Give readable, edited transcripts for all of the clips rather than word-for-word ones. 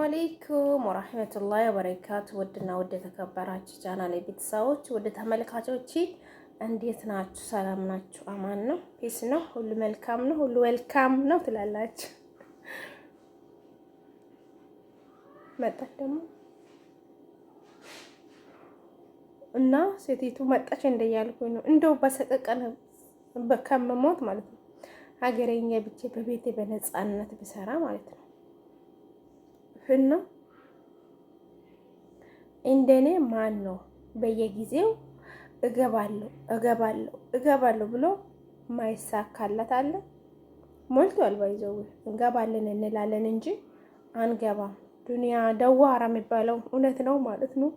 አለይኩም ወራህመቱላሂ ወበረካቱ። ውድና ውድ የተከበራችሁ ቻናሌ ቤተሰቦች፣ ውድ ተመልካቾች እንዴት ናችሁ? ሰላም ናችሁ? አማን ነው? ፒስ ነው? ሁሉ መልካም ነው? ሁሉ ዌልካም ነው ትላላችሁ? መጣች ደግሞ እና ሴቲቱ መጣች እንደያልኩኝ ነው። እንደው በሰቀቀን ከመሞት ማለት ነው ሀገሬኛ ብቻ በቤቴ በነፃነት ብሰራ ማለት ነው። እና እንደኔ ማን ነው በየጊዜው እገባለሁ ብሎ ማይሳካለት አለ? ሞልቷል። ባይዘው እንገባለን እንላለን እንጂ አንገባም። ዱንያ ደዋራ የሚባለው እውነት ነው ማለት ነው።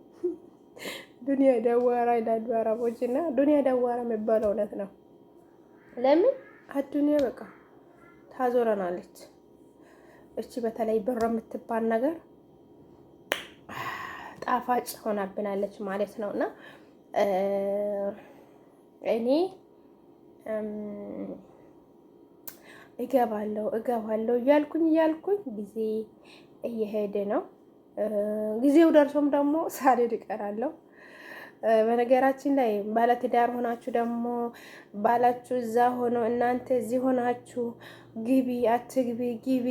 ዱንያ ደዋራ ይላሉ አረቦች እና ዱንያ ደዋራ የሚባለው እውነት ነው። ለምን አዱንያ በቃ ታዞረናለች። እቺ በተለይ ብር የምትባል ነገር ጣፋጭ ሆናብናለች ማለት ነው። እና እኔ እገባለሁ እያልኩኝ ጊዜ እየሄደ ነው። ጊዜው ደርሶም ደግሞ ሳልሄድ እቀራለሁ። በነገራችን ላይ ባለትዳር ሆናችሁ ደግሞ ባላችሁ እዛ ሆኖ እናንተ እዚህ ሆናችሁ ግቢ አትግቢ ግቢ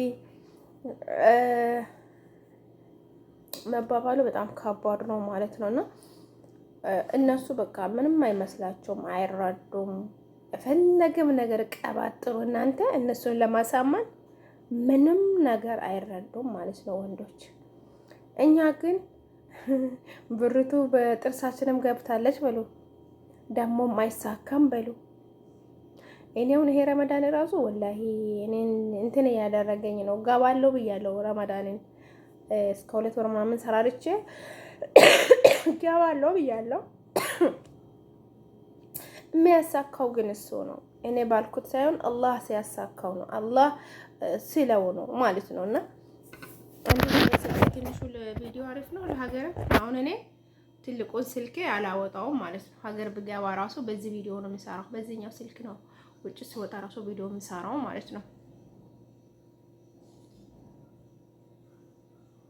መባባሉ በጣም ከባድ ነው ማለት ነው። እና እነሱ በቃ ምንም አይመስላቸውም፣ አይረዱም። የፈለገም ነገር ቀባጥሩ እናንተ እነሱን ለማሳመን ምንም ነገር አይረዱም ማለት ነው ወንዶች። እኛ ግን ብርቱ በጥርሳችንም ገብታለች በሉ፣ ደግሞም አይሳካም በሉ። እኔውን ይሄ ረመዳን ራሱ ወላሂ እኔን እንትን ያደረገኝ ነው። ገባለሁ ብያለሁ ረመዳንን እስከ 2 ወር ምናምን ሰራርቼ ገባለሁ ብያለሁ። የሚያሳካው ግን እሱ ነው። እኔ ባልኩት ሳይሆን አላህ ሲያሳካው ነው። አላህ ሲለው ነው ማለት ነው። እና ትንሹ ለቪዲዮ አሪፍ ነው ለሀገር። አሁን እኔ ትልቁን ስልኬ አላወጣውም ማለት ነው። ሀገር ብገባ ራሱ በዚህ ቪዲዮ ነው የምሰራው። በዚህኛው ስልክ ነው ውጭ ስወጣ ራሱ ቪዲዮ የምሰራው ማለት ነው።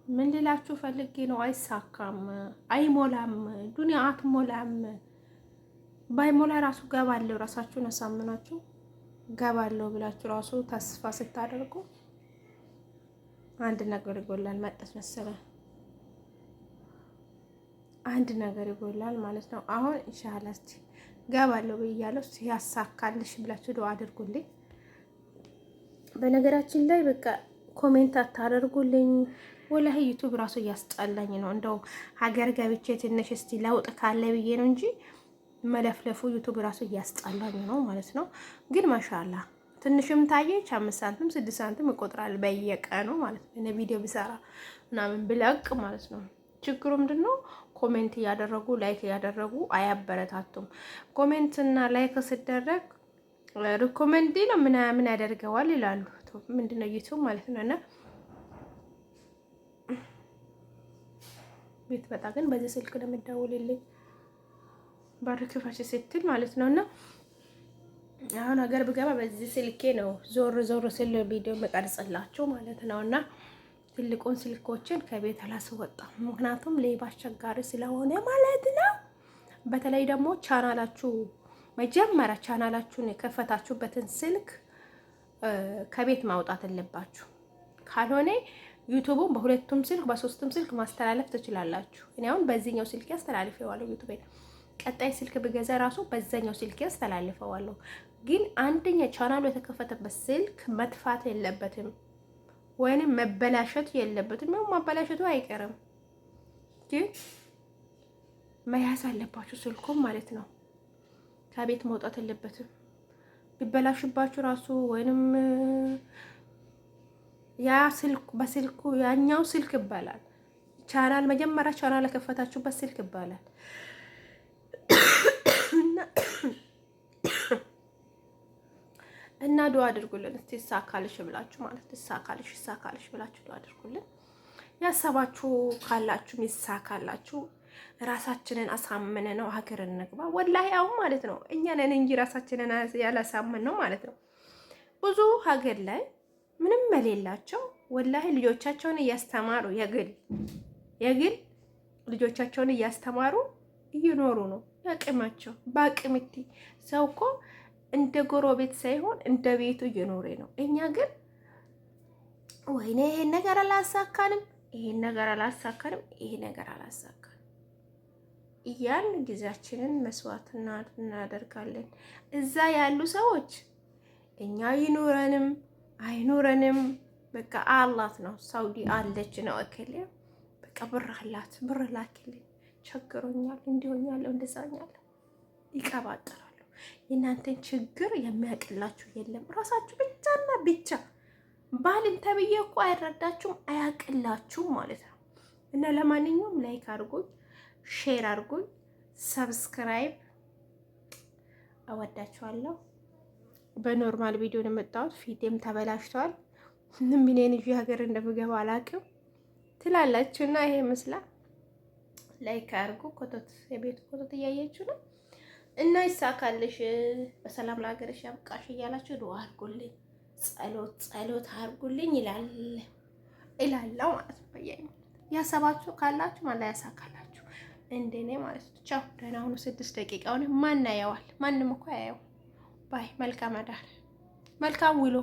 ምን ልላችሁ ፈልጌ ነው፣ አይሳካም፣ አይሞላም፣ ዱንያ አትሞላም። ባይሞላ ራሱ ገባለሁ፣ ራሳችሁን አሳምናችሁ ገባለሁ ብላችሁ ራሱ ተስፋ ስታደርጉ አንድ ነገር ይጎላል። መጣች መሰለኝ አንድ ነገር ይጎላል ማለት ነው። አሁን ኢንሻአላህ እስቲ ገባለሁ ብያለሁ። ያሳካልሽ ብላችሁ ዱአ አድርጉልኝ። በነገራችን ላይ በቃ ኮሜንት አታደርጉልኝ። ወላሂ ዩቲዩብ ራሱ እያስጠላኝ ነው። እንደው ሀገር ገብቼ ትንሽ እስቲ ለውጥ ካለ ብዬ ነው እንጂ መለፍለፉ ዩቲዩብ ራሱ እያስጠላኝ ነው ማለት ነው። ግን ማሻአላ ትንሽም ታየች 5 ሳንቲም 6 ሳንቲም ይቆጥራል በየቀኑ ማለት ነው። እኔ ቪዲዮ ብሰራ ምናምን ብለቅ ማለት ነው። ችግሩ ምንድነው? ኮሜንት እያደረጉ ላይክ እያደረጉ አያበረታቱም። ኮሜንት እና ላይክ ሲደረግ ሪኮመንድ ነው ምናምን ያደርገዋል ይላሉ። ምንድነው ዩቲዩብ ማለት ነው። እና ቤት በጣ ግን በዚህ ስልክ ነው የምደውልልኝ ባርክፋሽ ስትል ማለት ነው። እና አሁን ሀገር ብገባ በዚህ ስልኬ ነው ዞር ስል ቪዲዮ መቀርጽላችሁ ማለት ነው። እና ትልቁን ስልኮችን ከቤት አላስወጣም፣ ምክንያቱም ሌባ አስቸጋሪ ስለሆነ ማለት ነው። በተለይ ደግሞ ቻናላችሁ መጀመሪያ ቻናላችሁን የከፈታችሁበትን ስልክ ከቤት ማውጣት አለባችሁ። ካልሆነ ዩቲዩቡን በሁለቱም ስልክ በሶስቱም ስልክ ማስተላለፍ ትችላላችሁ። እኔ አሁን በዚህኛው ስልክ ያስተላልፈዋለሁ ዩቲዩብን። ቀጣይ ስልክ ብገዛ ራሱ በዛኛው ስልክ ያስተላልፈዋለሁ። ግን አንደኛ ቻናሉ የተከፈተበት ስልክ መጥፋት የለበትም ወይንም መበላሸት የለበትም። ያው ማበላሸቱ አይቀርም፣ ግን መያዝ አለባችሁ ስልኩም ማለት ነው። ከቤት መውጣት የለበትም። ቢበላሽባችሁ ራሱ ወይንም ያ ስልክ በስልኩ ያኛው ስልክ ይባላል። ቻናል መጀመሪያ ቻናል የከፈታችሁበት ስልክ ይባላል። እና ዱአ አድርጉልን እስቲ ይሳካልሽ ብላችሁ ማለት ይሳካልሽ ብላችሁ ዱአ አድርጉልን። ያሰባችሁ ካላችሁ ይሳካላችሁ። ራሳችንን አሳምነ ነው ሀገር እንግባ። ወላሂ አሁን ማለት ነው እኛ ነን እንጂ ራሳችንን ያላሳመን ነው ማለት ነው። ብዙ ሀገር ላይ ምንም የሌላቸው ወላሂ ልጆቻቸውን እያስተማሩ የግል ልጆቻቸውን እያስተማሩ እየኖሩ ነው። ያቅማቸው በአቅምቲ ሰው እኮ እንደ ጎረቤት ሳይሆን እንደ ቤቱ እየኖረ ነው። እኛ ግን ወይኔ ይሄን ነገር አላሳካንም፣ ይሄን ነገር አላሳካንም እያን ጊዜያችንን መስዋዕት እናደርጋለን። እዛ ያሉ ሰዎች እኛ ይኑረንም አይኑረንም በቃ አላት ነው። ሳውዲ አለች ነው እከሌ በቃ ብር አላት፣ ብር ላኪልኝ፣ ቸግሮኛል፣ እንዲሆኛለሁ፣ እንደዛኛለሁ ይቀባጠራሉ። የእናንተን ችግር የሚያቅላችሁ የለም። ራሳችሁ ብቻና ብቻ። ባልን ተብዬ እኮ አይረዳችሁም፣ አያቅላችሁም ማለት ነው። እና ለማንኛውም ላይክ አድርጉኝ፣ ሼር አድርጉኝ፣ ሰብስክራይብ። አወዳችኋለሁ። በኖርማል ቪዲዮ ነው የመጣሁት። ፊቴም ተበላሽቷል። ምን ቢኔን ይዤ ሀገር እንደምገባ አላውቅም ትላላችሁና ይሄ ይመስላል። ላይክ አድርጉ። ኮተት የቤት ኮተት እያያችሁ ነው እና ይሳካልሽ፣ በሰላም ለሀገርሽ ያብቃሽ እያላችሁ ዱአ አድርጉልኝ፣ ጸሎት አድርጉልኝ ይላለው ማለት ነው። በየኝ ያሰባችሁ ካላችሁ ማላ ያሳካላችሁ እንደኔ ማለት ነው። ቻው፣ ደህና ሁኑ። 6 ደቂቃውን ማን ያየዋል? ማንም እኮ ያየው። ባይ። መልካም አዳር፣ መልካም ውሎ